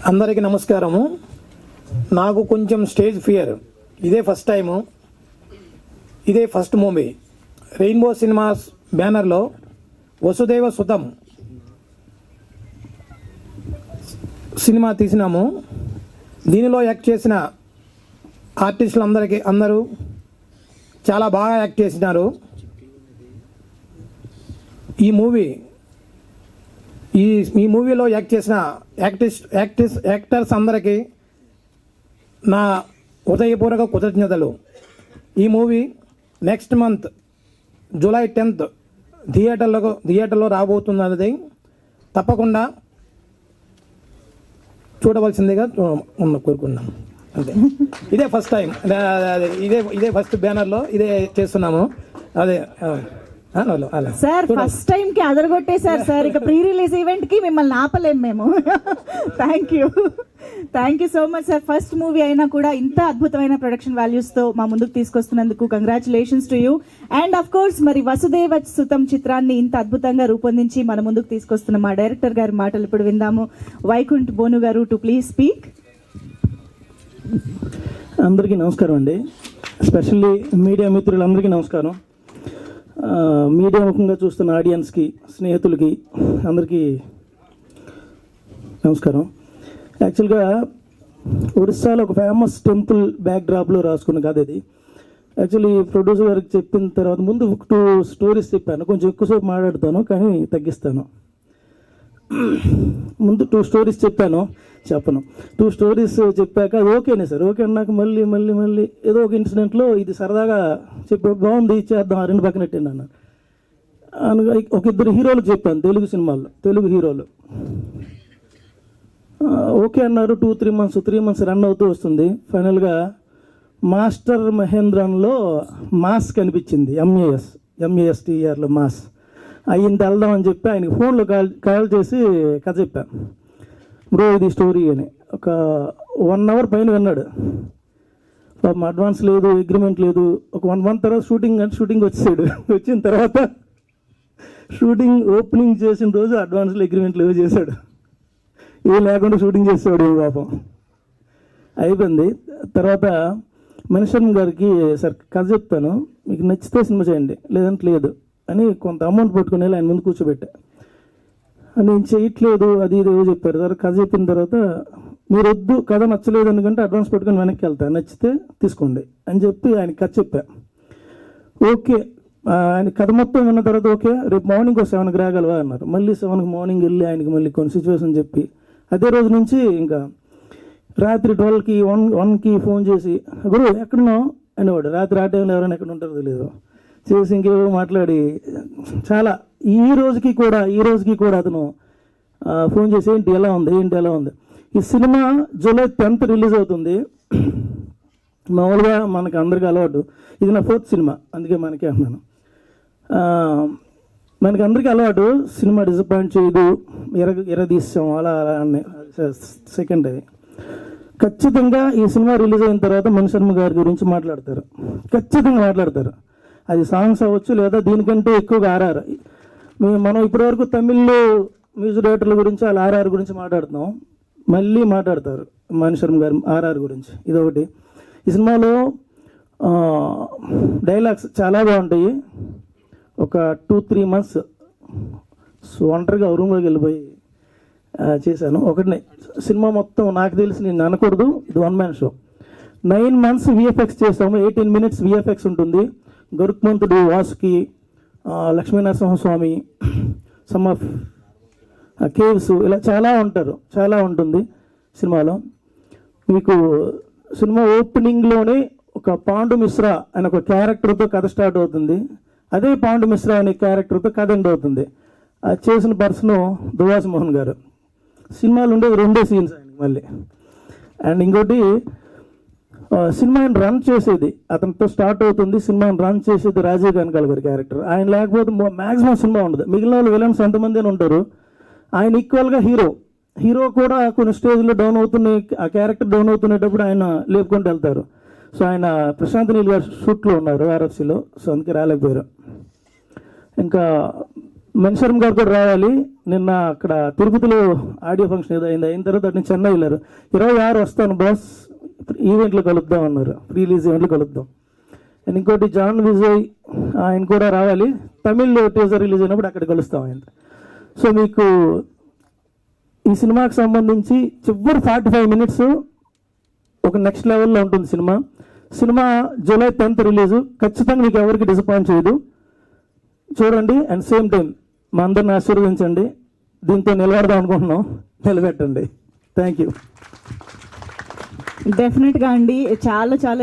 అందరికీ నమస్కారము. నాకు కొంచెం స్టేజ్ ఫియర్. ఇదే ఫస్ట్ టైము, ఇదే ఫస్ట్ మూవీ. రెయిన్బో సినిమాస్ బ్యానర్లో వసుదేవ సుతం సినిమా తీసినాము. దీనిలో యాక్ట్ చేసిన ఆర్టిస్టులు అందరూ చాలా బాగా యాక్ట్ చేసినారు. ఈ మూవీలో యాక్ట్ చేసిన యాక్టర్స్ అందరికీ నా హృదయపూర్వక కృతజ్ఞతలు. ఈ movie next month July 10th థియేటర్లో రాబోతున్నది. తప్పకుండా చూడవలసిందిగా కోరుకున్నాం. అంతే. ఇదే ఫస్ట్ టైం, ఇదే ఫస్ట్ బ్యానర్లో ఇదే చేస్తున్నాము. అదే సార్ ఫస్ట్ టైం కి అదరగొట్టేశారు సార్. ఇక ప్రీ రిలీజ్ ఈవెంట్ కి మిమ్మల్ని ఆపలేం మేము. Thank you so much sir. First movie అయినా కూడా ఇంత అద్భుతమైన ప్రొడక్షన్ వాల్యూస్ తో మా ముందుకు తీసుకొస్తున్నందుకు congratulations to you. And of course మరి వసుదేవ సుతం చిత్రాన్ని ఇంత అద్భుతంగా రూపొందించి మన ముందుకు తీసుకొస్తున్న మా డైరెక్టర్ గారి మాటలు ఇప్పుడు విందాము. వైకుంఠ్ బోను గారు టు ప్లీజ్ స్పీక్. అందరికీ నమస్కారం అండి. ఎస్పెషల్లీ మీడియా మిత్రులందరికీ నమస్కారం. మీడియా ముఖంగా చూస్తున్న ఆడియన్స్కి, స్నేహితులకి అందరికీ నమస్కారం. యాక్చువల్గా ఒరిస్సాలో ఒక ఫేమస్ టెంపుల్ బ్యాక్డ్రాప్లో రాసుకున్న కథ ఇది. యాక్చువల్లీ ప్రొడ్యూసర్ గారికి చెప్పిన తర్వాత ముందు 2 స్టోరీస్ చెప్పాను. కొంచెం ఎక్కువసేపు మాట్లాడతాను కానీ తగ్గిస్తాను. ముందు 2 స్టోరీస్ చెప్పను. 2 స్టోరీస్ చెప్పాక అది ఓకేనే సార్. ఓకే అన్నాక మళ్ళీ ఏదో ఒక ఇన్సిడెంట్లో ఇది సరదాగా చెప్పి బాగుంది చేద్దాం, 2 పక్కన పెట్టండి అన్న. ఒక 2 హీరోలకు చెప్పాను, తెలుగు సినిమాల్లో, తెలుగు హీరోలు. ఓకే అన్నారు. 3 మంత్స్ రన్ అవుతూ వస్తుంది. ఫైనల్గా మాస్టర్ మహేంద్రన్లో మాస్ కనిపించింది. MASTERలో మాస్ అయ్యింది, వెళ్దాం అని చెప్పి ఆయనకి ఫోన్లో కాల్ చేసి కథ చెప్పాను. బ్రో ఇది స్టోరీ అని. ఒక 1 hour పైన విన్నాడు. పాపం అడ్వాన్స్ లేదు, అగ్రిమెంట్ లేదు. ఒక 1 month తర్వాత షూటింగ్ వచ్చేసాడు. వచ్చిన తర్వాత షూటింగ్ ఓపెనింగ్ చేసిన రోజు అడ్వాన్స్లో అగ్రిమెంట్లు ఏవో చేశాడు. ఏం లేకుండా షూటింగ్ చేసేవాడు పాపం. అయిపోయింది. తర్వాత మణిశర్మ గారికి సార్ కథ చెప్తాను, మీకు నచ్చితే సినిమా చేయండి, లేదంటే లేదు అని కొంత అమౌంట్ పట్టుకుని ఆయన ముందు కూర్చోబెట్టా. నేను చేయట్లేదు అది ఇది ఏవో చెప్పారు. తర్వాత కథ చెప్పిన తర్వాత మీరు వద్దు, కథ నచ్చలేదు ఎందుకంటే అడ్వాన్స్ పెట్టుకుని వెనక్కి వెళ్తా, నచ్చితే తీసుకోండి అని చెప్పి ఆయన కథ చెప్పా. ఓకే, ఆయన కథ మొత్తం విన్న తర్వాత ఓకే రేపు మార్నింగ్ 7కి రాగలవా అన్నారు. మళ్ళీ 7కి మార్నింగ్ వెళ్ళి ఆయనకి మళ్ళీ కొన్ని సిచ్యువేషన్ చెప్పి అదే రోజు నుంచి ఇంకా రాత్రి 12కి 1కి ఫోన్ చేసి గురు ఎక్కడున్నావు అనేవాడు. రాత్రి ఆ టైంలో ఎవరైనా ఎక్కడ ఉంటారో తెలియదు. చేసి ఇంకేవో మాట్లాడి చాలా ఈ రోజుకి కూడా అతను ఫోన్ చేసి ఏంటి ఎలా ఉంది. ఈ సినిమా జూలై 10th రిలీజ్ అవుతుంది. మామూలుగా మనకు అందరికీ అలవాటు, ఇది నా 4th సినిమా, అందుకే మనకే అన్నాను. మనకి అందరికీ అలవాటు సినిమా డిసప్పాయింట్ చేయదు, ఎరదీస్తాం అలా అన్నీ. సెకండ్ అది ఖచ్చితంగా ఈ సినిమా రిలీజ్ అయిన తర్వాత మణిశర్మ గారి గురించి ఖచ్చితంగా మాట్లాడతారు. అది సాంగ్స్ అవ్వచ్చు లేదా దీనికంటే ఎక్కువగా RR. మనం ఇప్పటివరకు తమిళ్లో మ్యూజిక్ డైరెక్టర్ల గురించి వాళ్ళ RR గురించి మాట్లాడుతున్నాం. మళ్ళీ మాట్లాడతారు మణిశర్మ గారు RR గురించి. ఇదొకటి. ఈ సినిమాలో డైలాగ్స్ చాలా బాగుంటాయి. ఒక 2-3 months ఒంటరిగా రూమ్లోకి వెళ్ళిపోయి చేశాను. ఒకటినే సినిమా మొత్తం నాకు తెలిసి నేను అనకూడదు, ఇది 1 man షో. 9 months VFX చేసాము. 18 minutes VFX ఉంటుంది. గరుక్మంతుడు, Vasuki, Lakshminarasimhaswamy, some of caves, ఇలా చాలా ఉంటుంది సినిమాలో. మీకు సినిమా ఓపెనింగ్లోనే ఒక పాండు మిశ్రా అనే ఒక క్యారెక్టర్తో కథ స్టార్ట్ అవుతుంది. అదే పాండు మిశ్రా అనే క్యారెక్టర్తో కథ ఎండ్ అవుతుంది. అది చేసిన పర్సన్ దువాస్ మోహన్ గారు. సినిమాలు ఉండేది 2 scenes ఆయనకి మళ్ళీ. అండ్ ఇంకోటి సినిమాని రన్ చేసేది అతనితో స్టార్ట్ అవుతుంది. సినిమాని రన్ చేసేది రాజీవ్ కనకాల గారి క్యారెక్టర్. ఆయన లేకపోతే మ్యాక్సిమం సినిమా ఉండదు. మిగిలిన వాళ్ళు విలన్స్ ఎంతమంది ఉంటారు, ఆయన ఈక్వల్గా హీరో కూడా కొన్ని స్టేజ్లో డౌన్ అవుతున్నాయి, ఆ క్యారెక్టర్ డౌన్ అవుతున్నప్పుడు ఆయన లేపుకుంటూ వెళ్తారు. సో ఆయన ప్రశాంత్ నీల్ గారు షూట్లో ఉన్నారు RFCలో, సో అందుకే రాలేకపోయారు. ఇంకా మణిశర్మ గారు కూడా రావాలి. నిన్న అక్కడ తిరుపతిలో ఆడియో ఫంక్షన్ ఏదో అయింది, అయిన తర్వాత అటు చెన్నై వెళ్ళారు. 26 వస్తాను బాస్, ఈవెంట్లో కలుద్దాం అన్నారు, రిలీజ్ ఈవెంట్లో కలుద్దాం. అండ్ ఇంకోటి జాన్ విజయ్, ఆయన కూడా రావాలి. తమిళ్లో టీజర్ రిలీజ్ అయినప్పుడు అక్కడ కలుస్తాం ఆయన. సో మీకు ఈ సినిమాకి సంబంధించి చివరి 45 మినిట్స్ ఒక నెక్స్ట్ లెవెల్లో ఉంటుంది cinema. Cinema July 10th release. ఖచ్చితంగా మీకు ఎవరికి డిసప్పాయింట్ చేయదు, చూడండి. అండ్ సేమ్ టైం మా అందరిని ఆశీర్వదించండి. దీంతో నిలబడదాం అనుకుంటున్నాం, నిలబెట్టండి. Thank you. డెఫినెట్గా అండి, చాలా చాలా